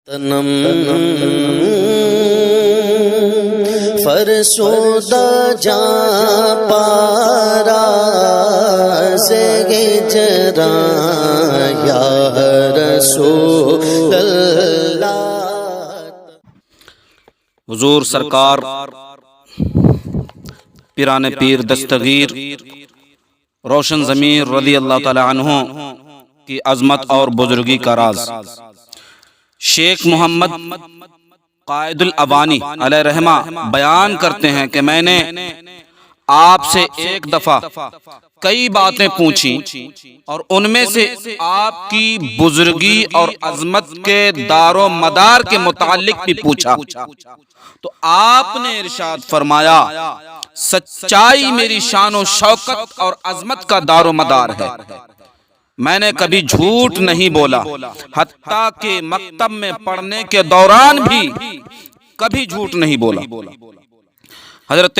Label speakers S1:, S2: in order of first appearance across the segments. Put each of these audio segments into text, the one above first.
S1: تنم فرسودہ جا پارا سے گجرا یا رسول اللہ۔
S2: حضور سرکار پیران پیر دستگیر روشن ضمیر رضی اللہ تعالی عنہ کی عظمت اور بزرگی کا راز۔ شیخ محمد قائد الابانی علیہ رحمہ بیان کرتے ہیں کہ میں نے آپ سے ایک دفعہ کئی باتیں پوچھی اور ان میں سے آپ کی بزرگی اور عظمت کے دار و مدار کے متعلق بھی پوچھا تو آپ نے ارشاد فرمایا سچائی میری شان و شوکت اور عظمت کا دار و مدار ہے، میں نے کبھی جھوٹ نہیں بولا، حتیٰ کہ مکتب میں پڑھنے کے دوران بھی کبھی جھوٹ نہیں بولا۔ حضرت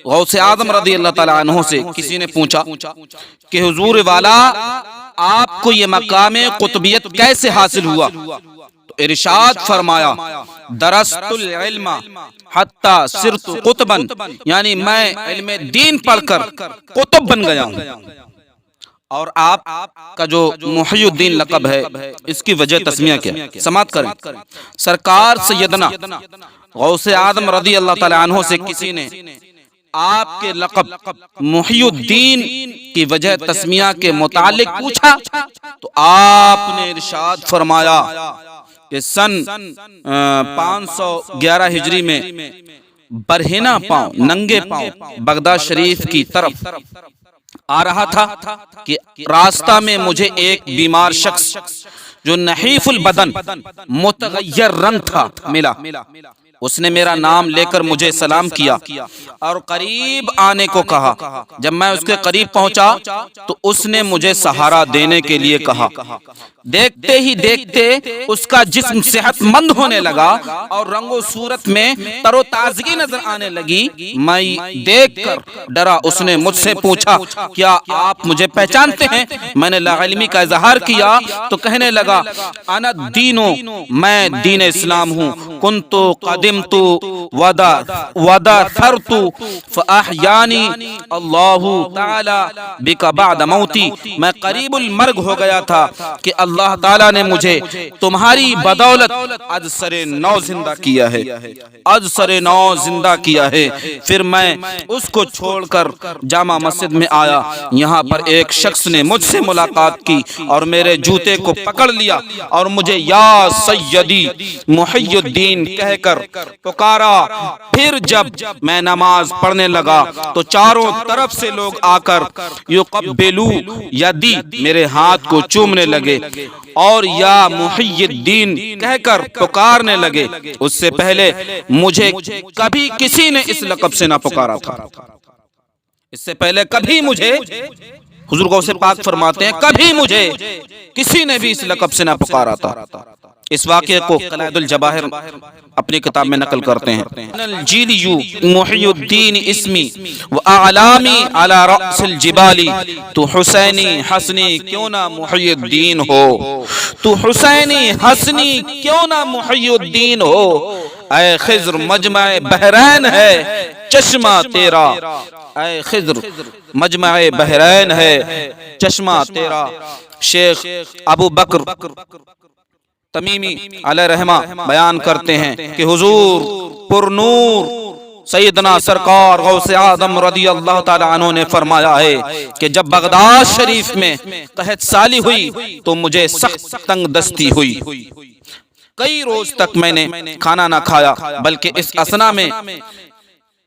S2: غوث اعظم رضی اللہ تعالی عنہ سے کسی نے پوچھا کہ حضور والا آپ کو یہ مقام قطبیت کیسے حاصل ہوا؟ تو ارشاد فرمایا درست العلم حتی صرت قطبا، یعنی میں علم دین پڑھ کر قطب بن گیا ہوں۔ اور آپ کا جو محی الدین لقب ہے اس کی وجہ تسمیہ کیا؟ سماعت کریں۔ سرکار سیدنا غوث اعظم رضی اللہ تعالی عنہ سے کسی نے آپ کے لقب محی الدین کی وجہ تسمیہ کے متعلق پوچھا تو آپ نے ارشاد فرمایا کہ سن 511 ہجری میں برہنہ پاؤں ننگے پاؤں بغداد شریف کی طرف آ رہا تھا کہ راستہ میں مجھے ایک بیمار شخص جو نحیف البدن متغیر رنگ تھا ملا۔ اس نے میرا نام لے کر مجھے سلام کیا اور قریب آنے کو کہا۔ جب میں اس کے قریب پہنچا تو اس نے مجھے سہارا دینے کے لیے کہا۔ دیکھتے ہی دیکھتے اس کا جسم صحت مند ہونے لگا اور رنگ و صورت میں تر و تازگی نظر آنے لگی۔ میں دیکھ کر ڈرا۔ اس نے مجھ سے پوچھا کیا آپ مجھے پہچانتے ہیں؟ میں نے لا علمی کا اظہار کیا تو کہنے لگا انا دینو، میں دین اسلام ہوں، کنتو قدمت ودثرت فاحیانی اللہ تعالی بک بعد موتی، میں قریب المرگ ہو گیا تھا کہ اللہ تعالیٰ نے مجھے تمہاری بدولت از سر نو زندہ کیا ہے، از سر نو زندہ کیا ہے۔ پھر میں اس کو چھوڑ کر جامع مسجد میں آیا، یہاں پر ایک شخص نے مجھ سے ملاقات کی اور میرے جوتے کو پکڑ لیا اور مجھے یا سیدی محی الدین کہہ کر پکارا۔ پھر جب میں نماز پڑھنے لگا تو چاروں طرف سے لوگ آ کر یقبلو یدی، میرے ہاتھ کو چومنے لگے اور یا محی الدین کہہ کر پکارنے لگے۔ اس سے پہلے مجھے کبھی کسی نے اس لقب سے نہ پکارا تھا، اس سے پہلے کبھی مجھے، حضور غوث پاک فرماتے ہیں کبھی مجھے کسی نے بھی اس لقب سے نہ پکارا تھا۔ اس واقعے کو قلائد الجواہر اپنی کتاب میں نقل کرتے ہیں۔ الجیلیو محی الدین اسمی واعلامی علی رأس الجبال، تو حسینی حسنی کیوں نہ محی الدین ہو، تو حسینی حسنی کیوں نہ محی الدین ہو، اے خضر مجمع بحرین ہے چشمہ تیرا، اے خضر مجمع بحرین ہے چشمہ تیرا۔ شیخ ابو بکر تمیمی علیہ رحمہ بیان کرتے ہیں کہ حضور پر نور سیدنا سرکار غوث اعظم رضی اللہ تعالی عنہ نے فرمایا ہے کہ جب بغداد شریف میں قحط سالی ہوئی تو مجھے سخت تنگ دستی ہوئی، کئی روز تک میں نے کھانا نہ کھایا، بلکہ اس اثنا میں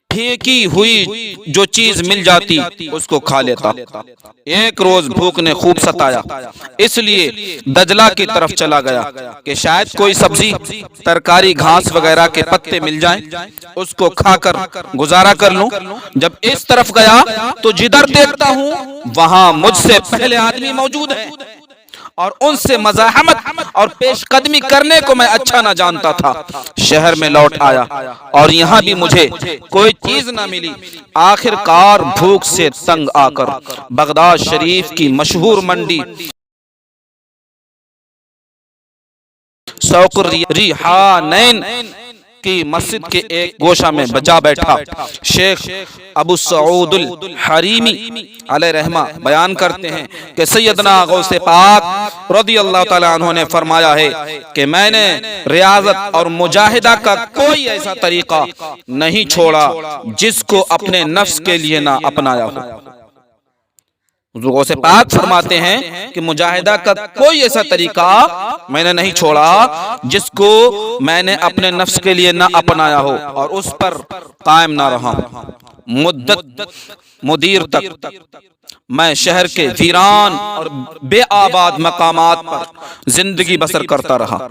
S2: پھینکی ہوئی جو چیز مل جاتی اس کو کھا لیتا۔ ایک روز بھوک نے خوب ستایا، اس لیے دجلہ کی طرف چلا گیا کہ شاید کوئی سبزی ترکاری گھاس وغیرہ کے پتے مل جائیں، اس کو کھا کر گزارا کر لوں۔ جب اس طرف گیا تو جدھر دیکھتا ہوں وہاں مجھ سے پہلے آدمی موجود ہیں اور ان سے مزاحمت اور پیش قدمی کرنے کو میں اچھا نہ جانتا تھا۔ شہر میں لوٹ آیا اور یہاں بھی مجھے کوئی چیز نہ ملی۔ آخر کار بھوک سے تنگ آ کر بغداد شریف کی مشہور منڈی سوق ریحانین کی مسجد کے ایک گوشہ میں بجا بیٹھا۔ شیخ ابو سعود الحریمی علیہ رحمہ بیان کرتے ہیں کہ سیدنا غوث پاک رضی اللہ تعالیٰ عنہ نے فرمایا ہے کہ میں نے ریاضت اور مجاہدہ کا کوئی ایسا طریقہ نہیں چھوڑا جس کو اپنے نفس کے لیے نہ اپنایا ہو۔ حضور غوث پاک فرماتے ہیں کہ مجاہدہ کا کوئی ایسا طریقہ میں نے نہیں چھوڑا جس کو میں نے اپنے نفس کے لیے نہ اپنایا ہو اور اس پر قائم نہ رہا ہوں۔ مدت مدیر تک میں شہر کے ویران اور بے آباد مقامات پر زندگی بسر کرتا رہا،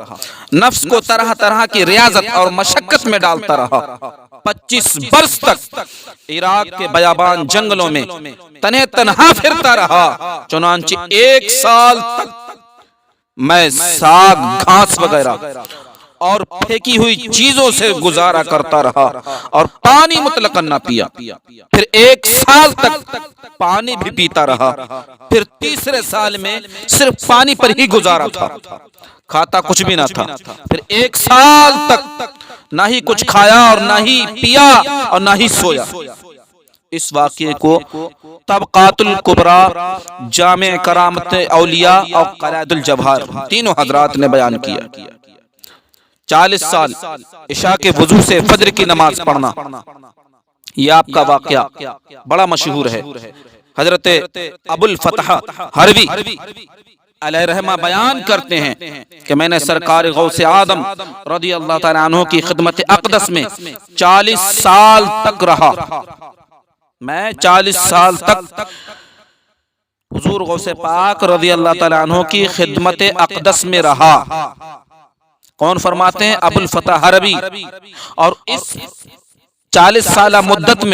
S2: نفس کو طرح طرح کی ریاضت اور مشقت میں ڈالتا رہا۔ 25 برس تک عراق کے بیابان جنگلوں میں تنہا پھرتا رہا، چنانچہ 1 سال تک میں ساگ گھاس وغیرہ اور پھینکی ہوئی چیزوں سے گزارا کرتا رہا اور پانی مطلقاً نہ پیا۔ پھر 1 سال تک پانی بھی پیتا رہا، پھر تیسرے سال میں صرف پانی پر ہی گزارا تھا، کھاتا کچھ بھی نہ تھا۔ پھر 1 سال تک نہ ہی کچھ کھایا اور نہ ہی پیا اور نہ ہی سویا۔ اس واقعے کو طبقات الکبریٰ، جامع کرامت اولیاء اور قلائد الجواہر تینوں حضرات نے بیان کیا۔ 40 سال عشاء کے وضو سے فجر کی نماز پڑھنا، یہ آپ کا واقعہ بڑا مشہور ہے۔ حضرت ابو الفتح حروی علیہ رحمہ بیان کرتے ہیں کہ میں نے سرکار غوث اعظم رضی اللہ تعالیٰ عنہ کی خدمت اقدس میں 40 سال تک رہا۔ میں 40 سال تک حضور غوث پاک رضی اللہ تعالیٰ عنہ کی خدمت اقدس میں رہا۔ کون فرماتے ہیں؟ ابو الفتح حروی۔ اور اس 40 سالہ مدت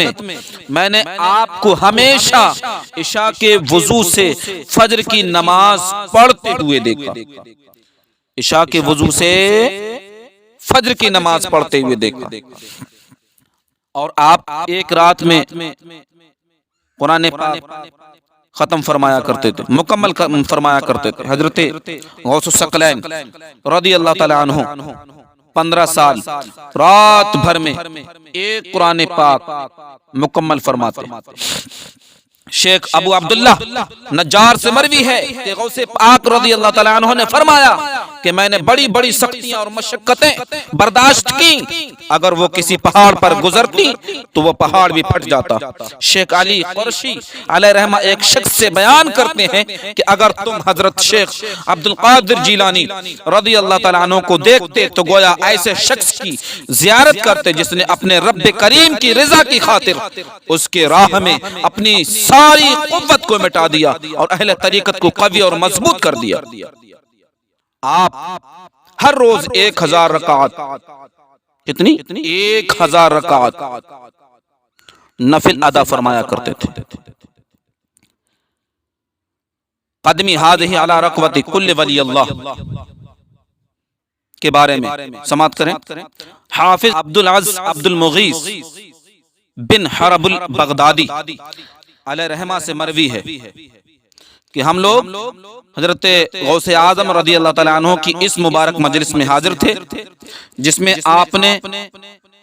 S2: میں نے آپ کو ہمیشہ عشاء کے وضو سے فجر کی نماز پڑھتے ہوئے دیکھا، عشاء کے وضو سے فجر کی نماز پڑھتے ہوئے دیکھا۔ اور آپ ایک رات میں قرآن پاک ختم فرمایا کرتے تھے، مکمل فرمایا کرتے تھے۔ حضرت غوث الثقلین رضی اللہ تعالی عنہ 15 سال رات بھر میں ایک قرآن پاک مکمل فرماتے۔ شیخ ابو عبداللہ نجار سے مروی ہے کہ غوث پاک رضی اللہ تعالیٰ عنہ نے فرمایا کہ میں نے بڑی بڑی سختیاں اور مشقتیں برداشت کی، اگر وہ کسی پہاڑ پر گزرتی تو وہ پہاڑ بھی پھٹ جاتا۔ شیخ علی قرشی علیہ رحمہ ایک شخص سے بیان کرتے ہیں کہ اگر تم حضرت شیخ عبد القادر جیلانی رضی اللہ تعالیٰ عنہ کو دیکھتے تو گویا ایسے شخص کی زیارت کرتے جس نے اپنے رب کریم کی رضا کی خاطر اس کے راہ میں اپنی ساری قوت کو مٹا دیا اور اہل طریقت کو قوی اور مضبوط کر دیا۔ آپ ہر روز 1000 رکعت، کتنی؟ 1000 رکعت نفل ادا فرمایا کرتے تھے۔ قدمی ہذہ علی رکبۃ کل ولی اللہ کے بارے میں سماعت کریں۔ حافظ عبد العزیز عبد المغیث بن حرب البغدادی علیہ رحمہ سے مروی ہے کہ ہم لوگ حضرت غوث اعظم رضی اللہ تعالیٰ عنہ کی اس مبارک مجلس میں حاضر تھے جس میں آپ نے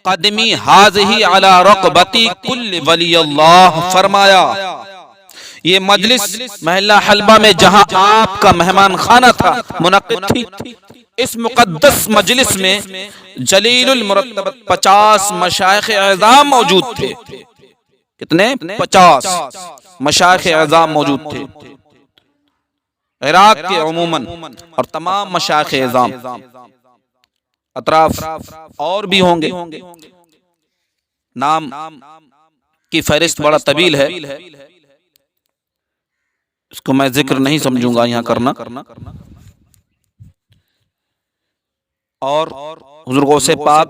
S2: قدمی ہذہ علی رکبۃ کل ولی اللہ فرمایا۔ یہ مجلس محلہ حلبہ میں جہاں آپ کا مہمان خانہ تھا منعقد تھی۔ اس مقدس مجلس میں جلیل المرتبت 50 مشائخ اعظام موجود تھے۔ کتنے؟ 50 مشائخ اعظام موجود تھے، عراق کے عموماً اور تمام مشائخ اعظام، اطراف اور بھی ہوں گے، نام کی فہرست بڑا طویل ہے، اس کو میں ذکر نہیں سمجھوں گا یہاں کرنا۔ اور حضور غوث پاک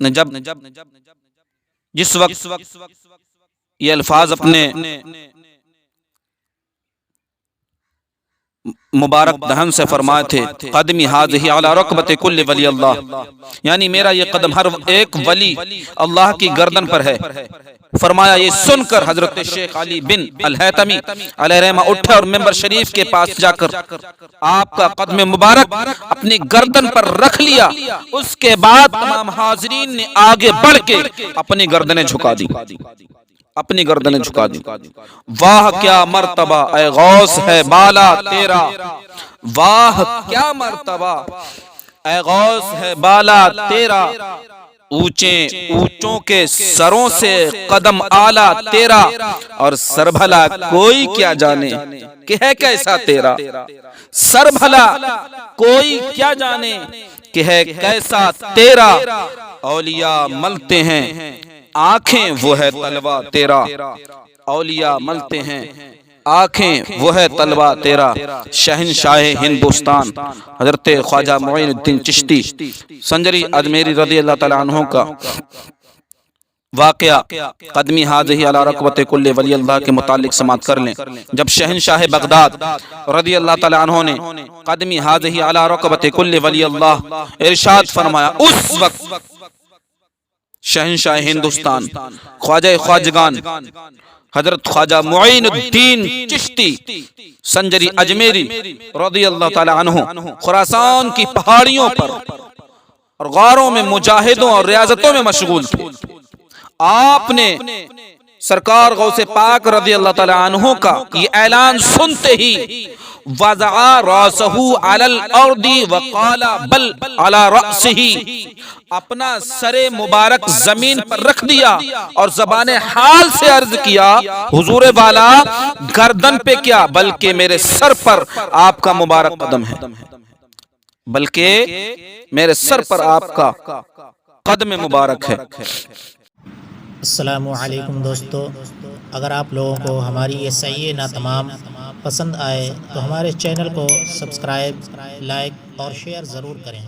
S2: نے جس وقت یہ الفاظ اپنے مبارک دہن سے فرمائے تھے، قدمی ہذہ علی رکبۃ کل ولی اللہ، یعنی میرا یہ قدم ہر ایک ولی اللہ کی گردن پر ہے، فرمایا یہ سن کر حضرت شیخ علی بن الہیتمی علیہ رحمہ اٹھے اور منبر شریف کے پاس جا کر آپ کا قدم مبارک اپنی گردن پر رکھ لیا. اس کے بعد تمام حاضرین نے آگے بڑھ کے اپنی گردنیں جھکا دی، اپنی گردنیں جھکا دی. واہ کیا مرتبہ اے غوث ہے بالا تیرا، واہ کیا مرتبہ اے غوث ہے بالا تیرا، اونچوں کے سروں سے قدم آلہ تیرا، اور سر بھلا کوئی کیا جانے کہ ہے کیسا تیرا، سر بھلا کوئی کیا جانے کہ ہے کیسا تیرا. اولیاء ملتے ہیں آنکھیں وہ ہے طلبہ تیرا، اولیاء ملتے ہیں آنکھیں وہ ہے طلبہ تیرا. شہنشاہ ہندوستان حضرت خواجہ معین الدین چشتی سنجری اجمیری رضی اللہ تعالی عنہ کا واقعہ قدمی حاضی علی رکبت کل ولی اللہ کے متعلق سماعت کر لیں. جب شہنشاہ بغداد رضی اللہ تعالی عنہ نے قدمی حاضی علی رکبت کل ولی اللہ ارشاد فرمایا، اس وقت شہنشاہ ہندوستان خواجہ خواجگان حضرت خواجہ معین الدین چشتی سنجری اجمیری رضی اللہ تعالی عنہ خراسان کی پہاڑیوں پر اور غاروں میں مجاہدوں اور ریاضتوں میں مشغول تھے. آپ نے سرکار غوث پاک رضی اللہ تعالی عنہ کا یہ اعلان سنتے ہی وضع راسہ علی الارض وقال بل علی رأسہ، اپنا سر مبارک زمین پر رکھ دیا اور زبان حال سے عرض کیا، حضور والا گردن پہ کیا بلکہ میرے سر پر آپ کا مبارک قدم ہے، بلکہ میرے سر پر آپ کا قدم مبارک ہے.
S3: السلام علیکم دوستو، اگر آپ لوگوں کو ہماری یہ صحیح نہ تمام پسند آئے تو ہمارے چینل کو سبسکرائب، لائک اور شیئر ضرور کریں.